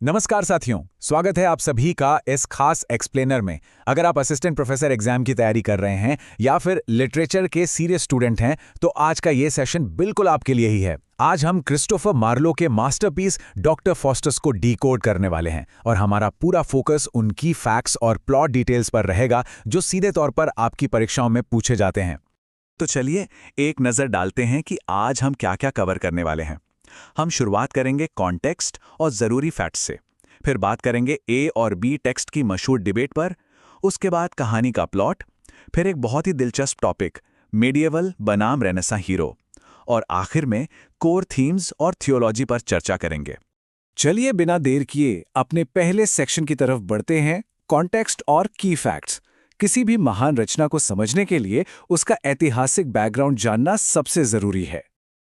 नमस्कार साथियों, स्वागत है आप सभी का इस खास एक्सप्लेनर में। अगर आप असिस्टेंट प्रोफेसर एग्जाम की तैयारी कर रहे हैं या फिर लिटरेचर के सीरियस स्टूडेंट हैं तो आज का ये सेशन बिल्कुल आपके लिए ही है। आज हम क्रिस्टोफर मार्लो के मास्टरपीस डॉक्टर फॉस्टस को डिकोड करने वाले हैं और हमारा पूरा फोकस उनकी फैक्ट्स और प्लॉट डिटेल्स पर रहेगा जो सीधे तौर पर आपकी परीक्षाओं में पूछे जाते हैं। तो चलिए एक नज़र डालते हैं कि आज हम क्या क्या कवर करने वाले हैं। हम शुरुआत करेंगे कॉन्टेक्स्ट और ज़रूरी फैक्ट्स से, फिर बात करेंगे ए और बी टेक्स्ट की मशहूर डिबेट पर, उसके बाद कहानी का प्लॉट, फिर एक बहुत ही दिलचस्प टॉपिक मेडिएवल बनाम रेनेसां हीरो, और आखिर में कोर थीम्स और थियोलॉजी पर चर्चा करेंगे। चलिए बिना देर किए अपने पहले सेक्शन की तरफ बढ़ते हैं, कॉन्टेक्स्ट और की फैक्ट्स। किसी भी महान रचना को समझने के लिए उसका ऐतिहासिक बैकग्राउंड जानना सबसे जरूरी है।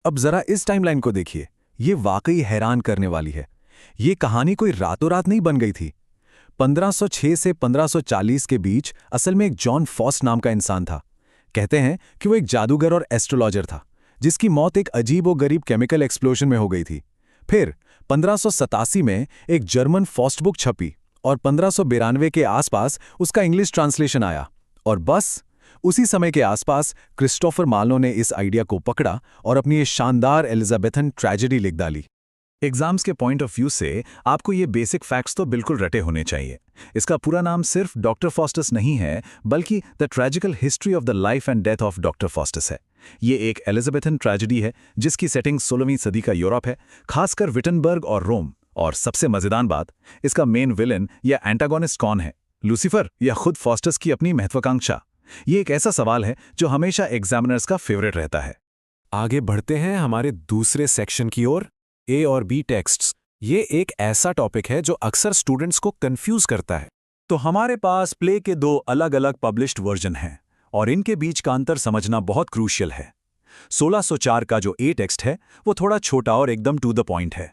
अब जरा इस टाइमलाइन को देखिए, ये वाकई हैरान करने वाली है। ये कहानी कोई रातों रात नहीं बन गई थी। 1506 से 1540 के बीच असल में एक जॉन फॉस्ट नाम का इंसान था। कहते हैं कि वो एक जादूगर और एस्ट्रोलॉजर था जिसकी मौत एक अजीब और गरीब केमिकल एक्सप्लोजन में हो गई थी। फिर 1587 में एक जर्मन फॉस्ट बुक छपी और 1592 के आसपास उसका इंग्लिश ट्रांसलेशन आया, और बस उसी समय के आसपास क्रिस्टोफर मार्लो ने इस आइडिया को पकड़ा और अपनी ये शानदार एलिजाबेथन ट्रेजेडी लिख डाली। एग्जाम्स के पॉइंट ऑफ व्यू से आपको ये बेसिक फैक्ट्स तो बिल्कुल रटे होने चाहिए। इसका पूरा नाम सिर्फ डॉक्टर फॉस्टस नहीं है, बल्कि the tragical history of the life and death of Doctor Faustus है। ये एक एलिजाबेथन ट्रेजेडी है जिसकी सेटिंग 16वीं सदी का यूरोप है, खासकर विटनबर्ग और रोम। और सबसे मजेदार बात, इसका मेन विलन या एंटागोनिस्ट कौन है, लूसीफर या खुद फॉस्टस की अपनी महत्वाकांक्षा? ये एक ऐसा सवाल है जो हमेशा एग्जामिनर्स का फेवरेट रहता है। आगे बढ़ते हैं हमारे दूसरे सेक्शन की ओर, ए और बी टेक्स्ट्स। ये एक ऐसा टॉपिक है जो अक्सर स्टूडेंट्स को कंफ्यूज करता है। तो हमारे पास प्ले के दो अलग अलग पब्लिश्ड वर्जन हैं और इनके बीच का अंतर समझना बहुत क्रूशियल है। 1604 का जो ए टेक्स्ट है वो थोड़ा छोटा और एकदम टू द पॉइंट है।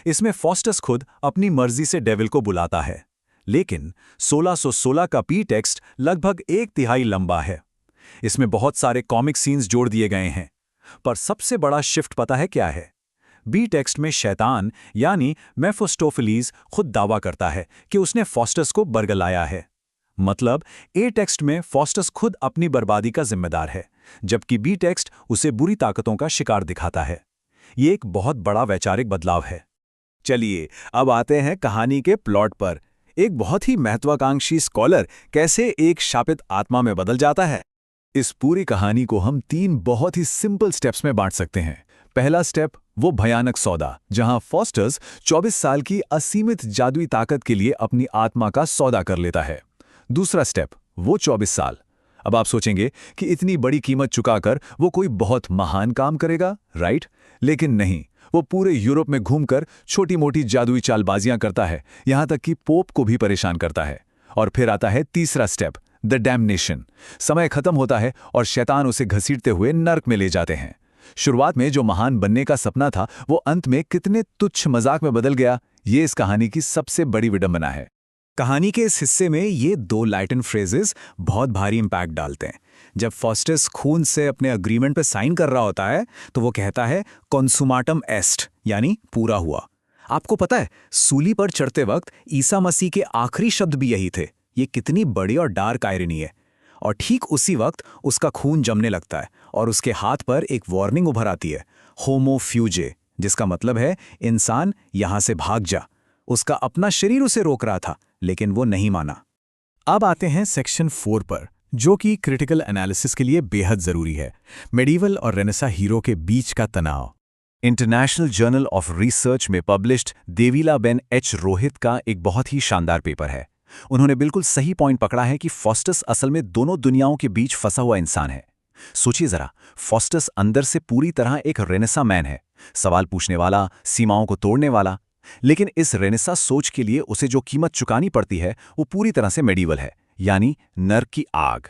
इसमें फॉस्टस खुद अपनी मर्जी से डेविल को बुलाता है, लेकिन 1616 का पी टेक्स्ट लगभग 1/3 लंबा है। इसमें बहुत सारे कॉमिक सीन्स जोड़ दिए गए हैं, पर सबसे बड़ा शिफ्ट पता है क्या है? बी टेक्स्ट में शैतान यानी मेफिस्टोफेलीज खुद दावा करता है कि उसने फॉस्टस को बरगलाया है। मतलब ए टेक्स्ट में फॉस्टस खुद अपनी बर्बादी का जिम्मेदार है, जबकि बी टेक्स्ट उसे बुरी ताकतों का शिकार दिखाता है। ये एक बहुत बड़ा वैचारिक बदलाव है। चलिए अब आते हैं कहानी के प्लॉट पर। एक बहुत ही महत्वाकांक्षी स्कॉलर कैसे एक शापित आत्मा में बदल जाता है। इस पूरी कहानी को हम 3 बहुत ही सिंपल स्टेप्स में बांट सकते हैं। पहला स्टेप, वो भयानक सौदा, जहां फॉस्टस 24 साल की असीमित जादुई ताकत के लिए अपनी आत्मा का सौदा कर लेता है। दूसरा स्टेप, वो 24 साल। अब आप सोचेंगे कि इतनी बड़ी कीमत चुकाकर वो कोई बहुत महान काम करेगा, राइट? लेकिन नहीं, वो पूरे यूरोप में घूमकर छोटी मोटी जादुई चालबाजियां करता है, यहां तक कि पोप को भी परेशान करता है। और फिर आता है तीसरा स्टेप, द डैम्नेशन। समय खत्म होता है और शैतान उसे घसीटते हुए नर्क में ले जाते हैं। शुरुआत में जो महान बनने का सपना था वो अंत में कितने तुच्छ मजाक में बदल गया, ये इस कहानी की सबसे बड़ी विडंबना है। कहानी के इस हिस्से में ये 2 लैटिन फ्रेजेस बहुत भारी इंपैक्ट डालते हैं। जब फॉस्टस खून से अपने अग्रीमेंट पे साइन कर रहा होता है तो वो कहता है कॉन्सुमाटम एस्ट, यानी पूरा हुआ। आपको पता है, सूली पर चढ़ते वक्त ईसा मसीह के आखिरी शब्द भी यही थे। ये कितनी बड़ी और डार्क आयरनी है। और ठीक उसी वक्त उसका खून जमने लगता है और उसके हाथ पर एक वार्निंग उभर आती है, होमो फ्यूजे, जिसका मतलब है इंसान यहां से भाग जा। उसका अपना शरीर उसे रोक रहा था, लेकिन वो नहीं माना। अब आते हैं सेक्शन 4 पर, जो कि क्रिटिकल एनालिसिस के लिए बेहद जरूरी है। मेडिवल और रेनेसां हीरो के बीच का तनाव। इंटरनेशनल जर्नल ऑफ रिसर्च में पब्लिश्ड देवीला बेन एच रोहित का एक बहुत ही शानदार पेपर है। उन्होंने बिल्कुल सही पॉइंट पकड़ा है कि फॉस्टस असल में दोनों दुनियाओं के बीच फंसा हुआ इंसान है। सोचिए जरा, फॉस्टस अंदर से पूरी तरह एक रेनेसां मैन है, सवाल पूछने वाला, सीमाओं को तोड़ने वाला। लेकिन इस रेनेसां सोच के लिए उसे जो कीमत चुकानी पड़ती है वो पूरी तरह से मेडिवल है, यानी नर्क की आग।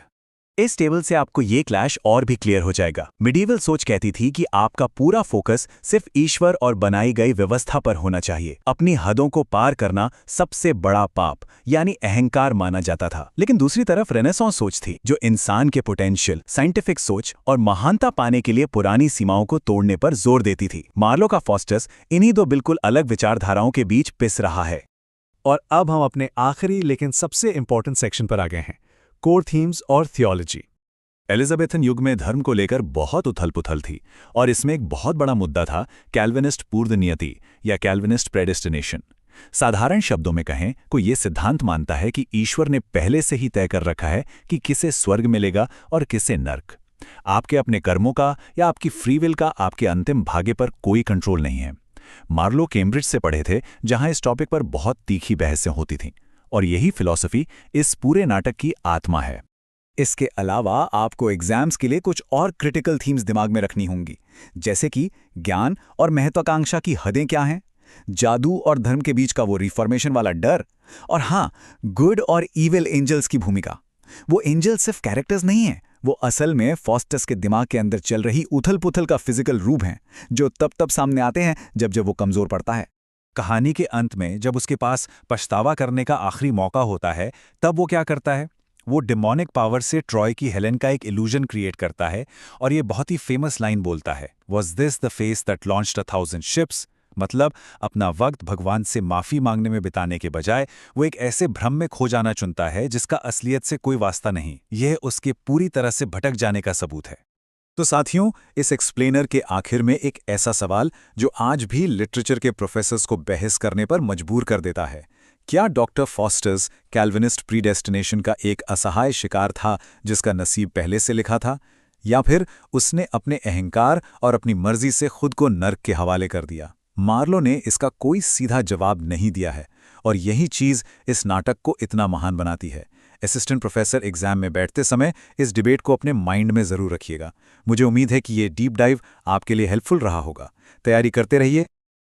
इस टेबल से आपको ये क्लैश और भी क्लियर हो जाएगा। मिडीवल सोच कहती थी कि आपका पूरा फोकस सिर्फ ईश्वर और बनाई गई व्यवस्था पर होना चाहिए। अपनी हदों को पार करना सबसे बड़ा पाप यानी अहंकार माना जाता था। लेकिन दूसरी तरफ रेनेसां सोच थी जो इंसान के पोटेंशियल, साइंटिफिक सोच और महानता पाने के लिए पुरानी सीमाओं को तोड़ने पर जोर देती थी। मार्लो का फॉस्टस इन्हीं 2 बिल्कुल अलग विचारधाराओं के बीच पिस रहा है। और अब हम अपने आखिरी लेकिन सबसे इंपॉर्टेंट सेक्शन पर आ गए हैं, कोर थीम्स और थियोलॉजी। एलिजाबेथन युग में धर्म को लेकर बहुत उथल-पुथल थी और इसमें एक बहुत बड़ा मुद्दा था कैल्विनिस्ट पूर्व नियति या कैल्विनिस्ट प्रेडिस्टिनेशन। साधारण शब्दों में कहें, कोई ये सिद्धांत मानता है कि ईश्वर ने पहले से ही तय कर रखा है कि किसे स्वर्ग मिलेगा और किसे नर्क। आपके अपने कर्मों का या आपकी फ्री विल का आपके अंतिम भाग्य पर कोई कंट्रोल नहीं है। मार्लो कैम्ब्रिज से पढ़े थे, जहां इस टॉपिक पर बहुत तीखी बहसें होती थीं, और यही फिलॉसफी इस पूरे नाटक की आत्मा है। इसके अलावा आपको एग्जाम्स के लिए कुछ और क्रिटिकल थीम्स दिमाग में रखनी होंगी, जैसे कि ज्ञान और महत्वाकांक्षा की हदें क्या हैं, जादू और धर्म के बीच का वो रिफॉर्मेशन वाला डर, और हाँ, गुड और इविल एंजल्स की भूमिका। वो एंजल सिर्फ कैरेक्टर्स नहीं हैं, वो असल में फॉस्टस के दिमाग के अंदर चल रही उथल-पुथल का फिजिकल रूप हैं, जो तब सामने आते हैं जब वो कमजोर पड़ता है। कहानी के अंत में जब उसके पास पछतावा करने का आखिरी मौका होता है, तब वो क्या करता है? वो डिमोनिक पावर से ट्रॉय की हेलेन का एक इल्यूजन क्रिएट करता है और ये बहुत ही फेमस लाइन बोलता है, was this the face that launched 1000 ships? मतलब अपना वक्त भगवान से माफी मांगने में बिताने के बजाय वो एक ऐसे भ्रम में खो जाना चुनता है जिसका असलियत से कोई वास्ता नहीं। यह उसके पूरी तरह से भटक जाने का सबूत है। तो साथियों, इस एक्सप्लेनर के आखिर में एक ऐसा सवाल जो आज भी लिटरेचर के प्रोफेसर्स को बहस करने पर मजबूर कर देता है, क्या डॉक्टर फॉस्टर्स कैल्विनिस्ट प्रीडेस्टिनेशन का एक असहाय शिकार था जिसका नसीब पहले से लिखा था, या फिर उसने अपने अहंकार और अपनी मर्जी से खुद को नर्क के हवाले कर दिया? मार्लो ने इसका कोई सीधा जवाब नहीं दिया है, और यही चीज़ इस नाटक को इतना महान बनाती है। असिस्टेंट प्रोफेसर एग्जाम में बैठते समय इस डिबेट को अपने माइंड में ज़रूर रखिएगा। मुझे उम्मीद है कि ये डीप डाइव आपके लिए हेल्पफुल रहा होगा। तैयारी करते रहिए।